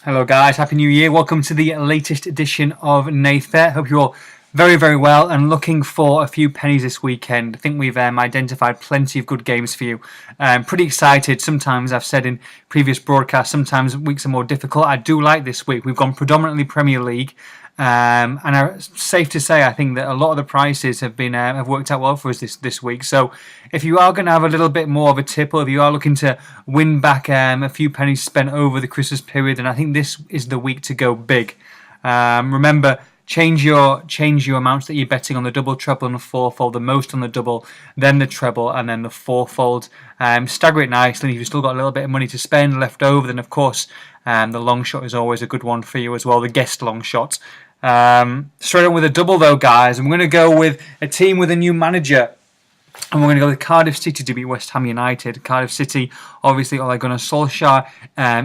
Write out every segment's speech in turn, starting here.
Hello guys, Happy New Year. Welcome to the latest edition of Nathbet. Hope you're all very, very well and looking for a few pennies this weekend. I think we've identified plenty of good games for you. Pretty excited. Sometimes, I've said in previous broadcasts, sometimes weeks are more difficult. I do like this week. We've gone predominantly Premier League. And it's safe to say, I think that a lot of the prices have worked out well for us this week. So, if you are going to have a little bit more of a tipple, if you are looking to win back a few pennies spent over the Christmas period, then I think this is the week to go big. Remember, change your amounts that you're betting on the double, treble, and the fourfold. The most on the double, then the treble, and then the fourfold. Stagger it nicely. If you've still got a little bit of money to spend left over, then of course the long shot is always a good one for you as well. The guest long shot. Straight on with a double though, guys. I'm going to go with a team with a new manager. And we're going to go with Cardiff City to beat West Ham United. Cardiff City, obviously, Ole Gunnar Solskjaer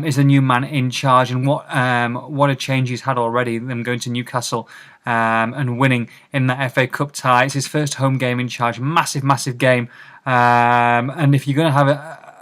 is a new man in charge, and what a change he's had already. Them going to Newcastle and winning in that FA Cup tie. It's his first home game in charge. Massive, massive game. And if you're going to have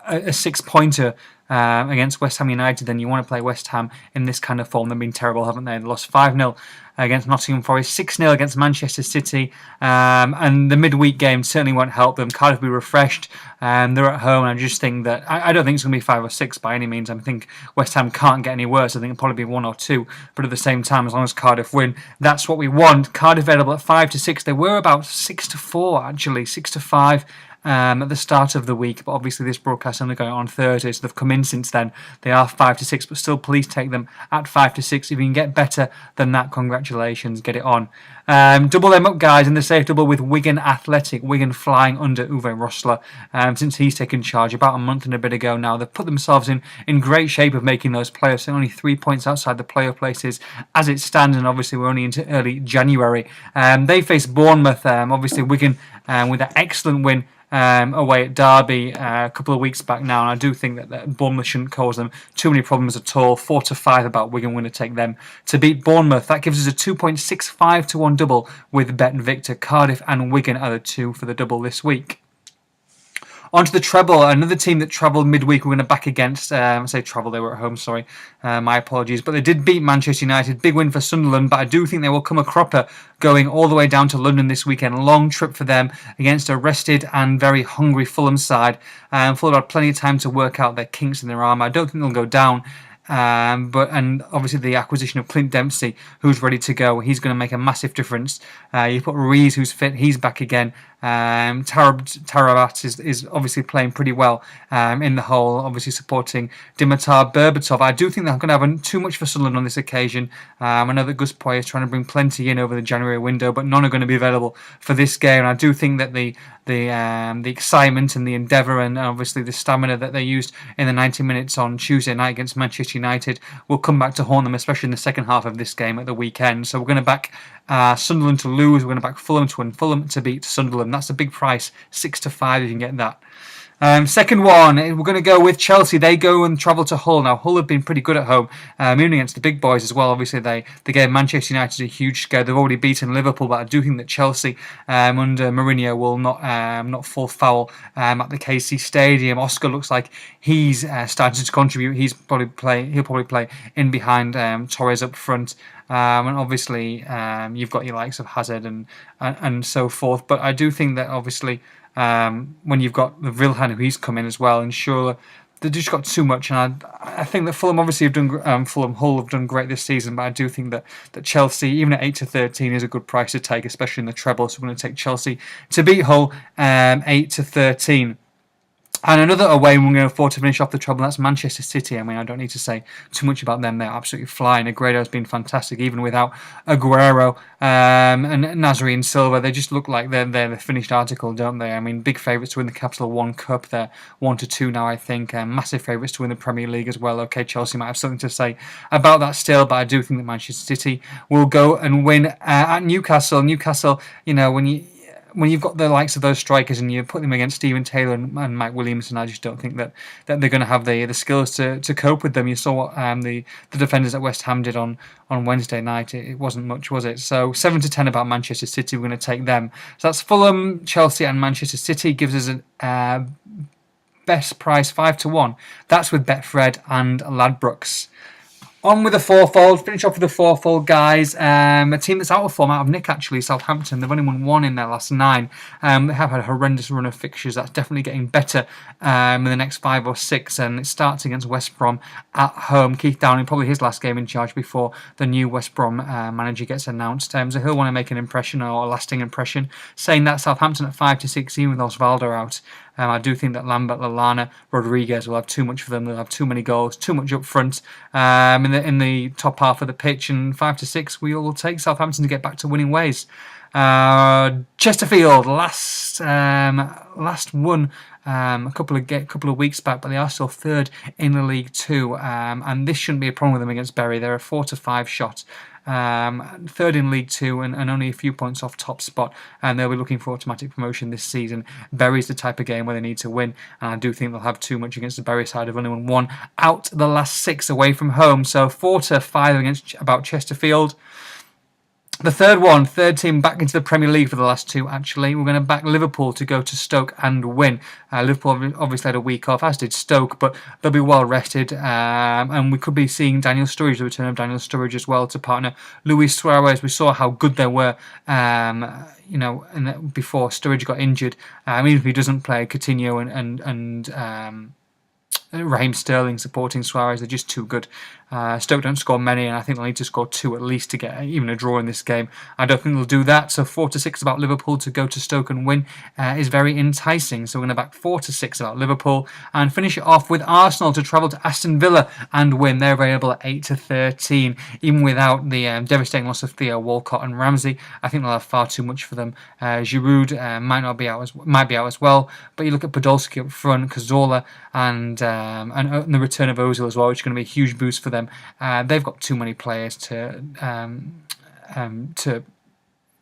a six-pointer against West Ham United, then you want to play West Ham in this kind of form. They've been terrible, haven't they? They lost 5-0 against Nottingham Forest, 6-0 against Manchester City, and the midweek game certainly won't help them. Cardiff will be refreshed, they're at home, and I just think that I don't think it's going to be 5 or 6 by any means. I think West Ham can't get any worse. I think it'll probably be 1 or 2, but at the same time, as long as Cardiff win, that's what we want. Cardiff available at 5-6. They were about 6-4 actually, 6-5. At the start of the week, but obviously this broadcast is only going on Thursday, so they've come in since then. They are 5-6, but still, please take them at 5-6. If you can get better than that, congratulations, get it on. Double them up, guys, in the safe double with Wigan Athletic. Wigan flying under Uwe Rosler since he's taken charge about a month and a bit ago now. They've put themselves in great shape of making those playoffs. They're only 3 points outside the playoff places as it stands, and obviously we're only into early January. They face Bournemouth. Obviously Wigan with an excellent win away at Derby a couple of weeks back now, and I do think that Bournemouth shouldn't cause them too many problems at all. 4-5 about Wigan going to take them to beat Bournemouth. That gives us a 2.65 to 1 double with Bet Victor. Cardiff and Wigan are the two for the double this week. On to the treble, another team that travelled midweek we're going to back against. I say travel, they were at home, sorry. My apologies. But they did beat Manchester United. Big win for Sunderland, but I do think they will come a cropper going all the way down to London this weekend. Long trip for them against a rested and very hungry Fulham side. Fulham had plenty of time to work out their kinks in their armour. I don't think they'll go down. And obviously the acquisition of Clint Dempsey, who's ready to go, he's going to make a massive difference. You put Ruiz, who's fit, he's back again. Tarabat is obviously playing pretty well in the hole, obviously supporting Dimitar Berbatov. I do think they're going to have too much for Sunderland on this occasion. I know that Gus Poyet is trying to bring plenty in over the January window, but none are going to be available for this game. And I do think that the excitement and the endeavour and obviously the stamina that they used in the 90 minutes on Tuesday night against Manchester United will come back to haunt them, especially in the second half of this game at the weekend. So we're going to back Sunderland to lose. We're going to back Fulham to win. Fulham to beat Sunderland. That's a big price, 6-5 if you can get that. Second one, we're going to go with Chelsea. They go and travel to Hull. Now, Hull have been pretty good at home, even against the big boys as well. Obviously, they gave Manchester United a huge scare. They've already beaten Liverpool, but I do think that Chelsea under Mourinho will not fall foul at the KC Stadium. Oscar looks like he's started to contribute. He'll probably play in behind Torres up front. And obviously, you've got your likes of Hazard and so forth. But I do think that obviously, when you've got the Vilhan, who he's come in as well, and sure, they've just got too much. And I think that Fulham obviously have done Hull have done great this season, but I do think that Chelsea, even at 8-13, is a good price to take, especially in the treble. So we're going to take Chelsea to beat Hull 8-13. And another away we're going to finish off the treble, that's Manchester City. I mean, I don't need to say too much about them. They're absolutely flying. Aguero's been fantastic, even without Aguero and Nazarene Silva. They just look like they're the finished article, don't they? I mean, big favourites to win the Capital One Cup. They're 1-2 now, I think. Massive favourites to win the Premier League as well. Okay, Chelsea might have something to say about that still, but I do think that Manchester City will go and win at Newcastle. Newcastle, when you've got the likes of those strikers and you put them against Steven Taylor and Mike Williamson, I just don't think that they're going to have the skills to cope with them. You saw what the defenders at West Ham did on Wednesday night. It wasn't much, was it? So 7-10 about Manchester City. We're going to take them. So that's Fulham, Chelsea and Manchester City. Gives us a best price 5-1. That's with Betfred and Ladbrokes. On with the fourfold. Finish off with the fourfold, guys. A team that's out of form, out of nick, actually, Southampton. They've only won 1 in their last 9. They have had a horrendous run of fixtures. That's definitely getting better in the next 5 or 6. And it starts against West Brom at home. Keith Downing, probably his last game in charge before the new West Brom manager gets announced. So he'll want to make an impression, or a lasting impression. Saying that, Southampton at 5 to 16 with Osvaldo out. I do think that Lambert, Lallana, Rodriguez will have too much for them. They'll have too many goals, too much up front in the top half of the pitch. And 5 to 6, we will take Southampton to get back to winning ways. Chesterfield last won a couple of weeks back, but they are still third in the League Two, and this shouldn't be a problem with them against Bury. They're a 4 to 5 shot. Third in League Two and only a few points off top spot, and they'll be looking for automatic promotion this season. Bury's the type of game where they need to win, and I do think they'll have too much against the Bury side. They've only won 1 out the last 6 away from home, so 4 to 5 against about Chesterfield. The third team back into the Premier League for the last 2, actually. We're going to back Liverpool to go to Stoke and win. Liverpool obviously had a week off, as did Stoke, but they'll be well rested. And we could be seeing Daniel Sturridge, the return of Daniel Sturridge as well, to partner Luis Suarez. We saw how good they were, before Sturridge got injured. Even if he doesn't play, Coutinho and Raheem Sterling supporting Suarez, they're just too good. Stoke don't score many, and I think they'll need to score 2 at least to get even a draw in this game. I don't think they'll do that, so 4 to 6 about Liverpool to go to Stoke and win is very enticing. So we're going to back 4 to 6 about Liverpool and finish it off with Arsenal to travel to Aston Villa and win. They're available at 8 to 13, even without the devastating loss of Theo Walcott and Ramsey. I think they'll have far too much for them. Giroud might be out as well, but you look at Podolski up front, Cazorla, and the return of Ozil as well, which is going to be a huge boost for them. They've got too many players to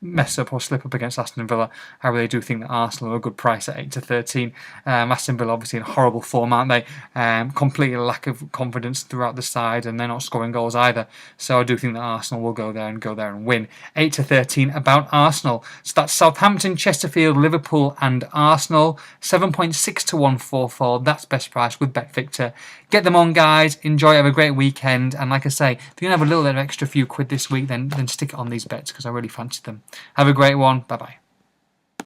mess up or slip up against Aston Villa. I really do think that Arsenal are a good price at 8 to 13. Aston Villa obviously in horrible form, aren't they? Completely lack of confidence throughout the side, and they're not scoring goals either. So I do think that Arsenal will go there and win. 8 to 13 about Arsenal. So that's Southampton, Chesterfield, Liverpool and Arsenal. 7.6 to 1 4-4. That's best price with BetVictor. Get them on, guys. Enjoy. Have a great weekend. And like I say, if you're going to have a little bit of extra few quid this week, then stick it on these bets because I really fancy them. Have a great one. Bye-bye.